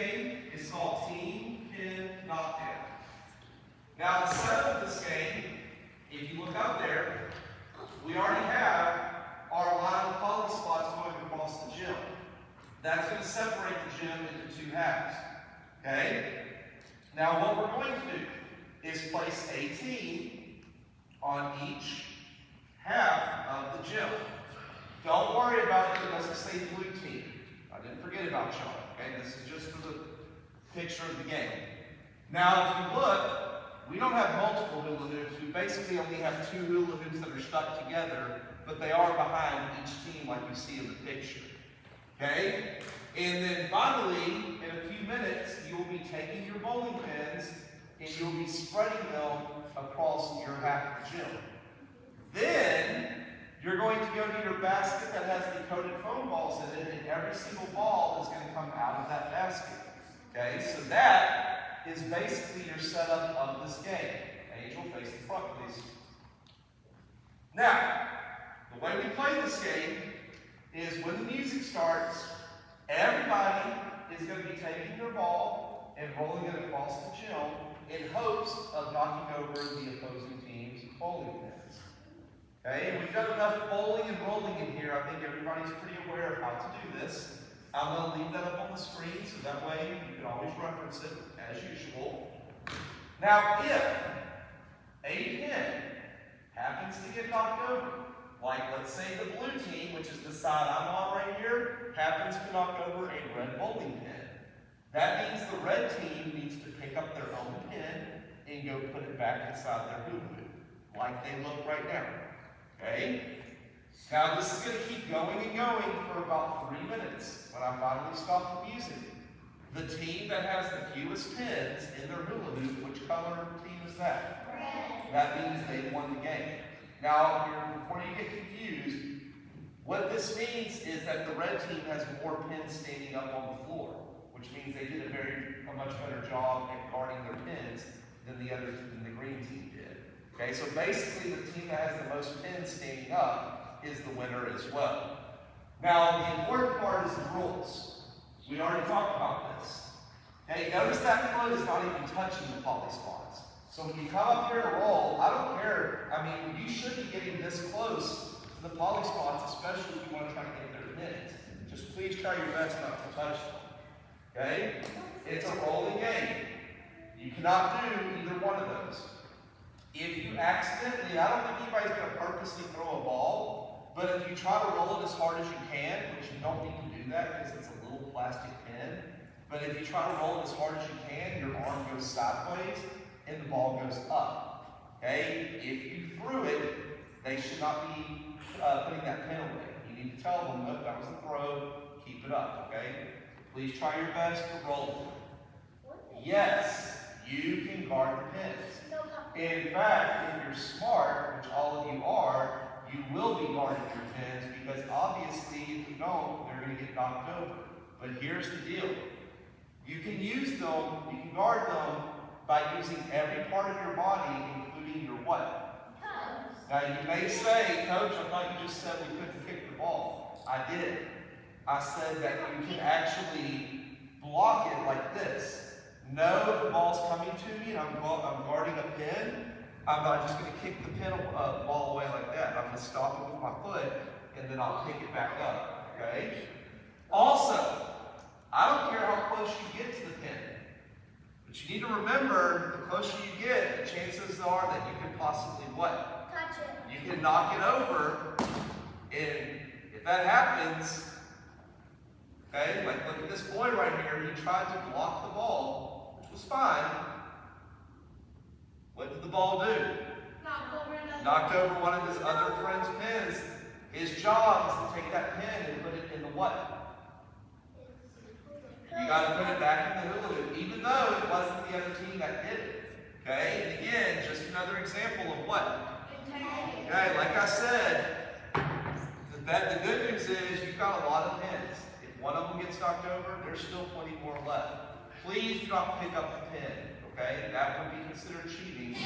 game is called Pin Knockdown. Now, the setup of this game, if you look up there, we already have our line of poly spots going across the gym. That's going to separate the gym into two halves. Okay? Now, what we're going to do is place a team on each half of the gym. Don't worry about it, it doesn't say blue team. I didn't forget about y'all. Okay? This is just for the picture of the game. Now, if you look, we don't have multiple hula hoops. We basically only have two hula hoops that are stuck together, but they are behind each team like you see in the picture. Okay? And then finally, in a few minutes, you'll be taking your bowling pins and you'll be spreading them across your half of the gym. Then, you're going to go to your basket that has the coated foam balls in it, and every single ball is going to come out of that basket. Okay, so that is basically your setup of this game. Angel, face the front, please. Now, the way we play this game is when the music starts, everybody is going to be taking their ball and rolling it across the gym in hopes of knocking over the opposing team's bowling pins. Okay, we've got enough bowling and rolling in here. I think everybody's pretty aware of how to do this. I'm going to leave that up on the screen so that way you can always reference it as usual. Now, if a pin happens to get knocked over, like let's say the blue team, which is the side I'm on right here, happens to knock over a red bowling pin, that means the red team needs to pick up their own pin and go put it back inside their hula hoop, like they look right now. Okay? Now this is going to keep going and going for about 3 minutes when I finally stop the music. The team that has the fewest pins in their hula hoop, which color team is that? Red. That means they won the game. Now, before you get confused, what this means is that the red team has more pins standing up on the floor, which means they did a much better job at guarding their pins than the green team did. Okay, so basically the team that has the most pins standing up is the winner as well. Now, the important part is the rules. We already talked about this. Okay, notice that foot is not even touching the poly spots. So when you come up here to roll, I don't care. I mean, you should be getting this close to the poly spots, especially if you want to try to get their pins. Just please try your best not to touch them. Okay? It's a rolling game. You cannot do either one of those. If you accidentally, I don't think anybody's going to purposely throw a ball, but if you try to roll it as hard as you can, which you don't need to do that because it's a little plastic pin, but if you try to roll it as hard as you can, your arm goes sideways and the ball goes up. Okay? If you threw it, they should not be putting that pin away. You need to tell them, look, that was a throw, keep it up, okay? Please try your best to roll it. Yes, you can guard the pins. In fact, if you're smart, which all of you are, you will be guarding your pins because obviously if you don't, they're going to get knocked over. But here's the deal. You can use them, you can guard them by using every part of your body, including your what? Toes. Now you may say, Coach, I thought you just said we couldn't kick the ball. I did. I said that you can actually block it like this. No, if the ball's coming to me and I'm guarding a pin, I'm not just going to kick the pin ball away like that. I'm going to stop it with my foot and then I'll pick it back up. Okay? Also, I don't care how close you get to the pin, but you need to remember the closer you get, the chances are that you can possibly what? Touch it. You can knock it over, and if that happens, okay, like look at this boy right here, he tried to block the ball, which was fine. What did the ball do? Knocked over one of his other friend's pins. His job is to take that pin and put it in the what? You got to put it back in the hula hoop, even though it wasn't the other team that did it. Okay, and again, just another example of what? Okay, like I said, the good news is you've got a lot of pins. If one of them gets knocked over, there's still plenty more left. Please do not pick up the pin, okay? That would be considered cheating.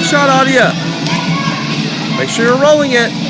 shot audio. Make sure you're rolling it.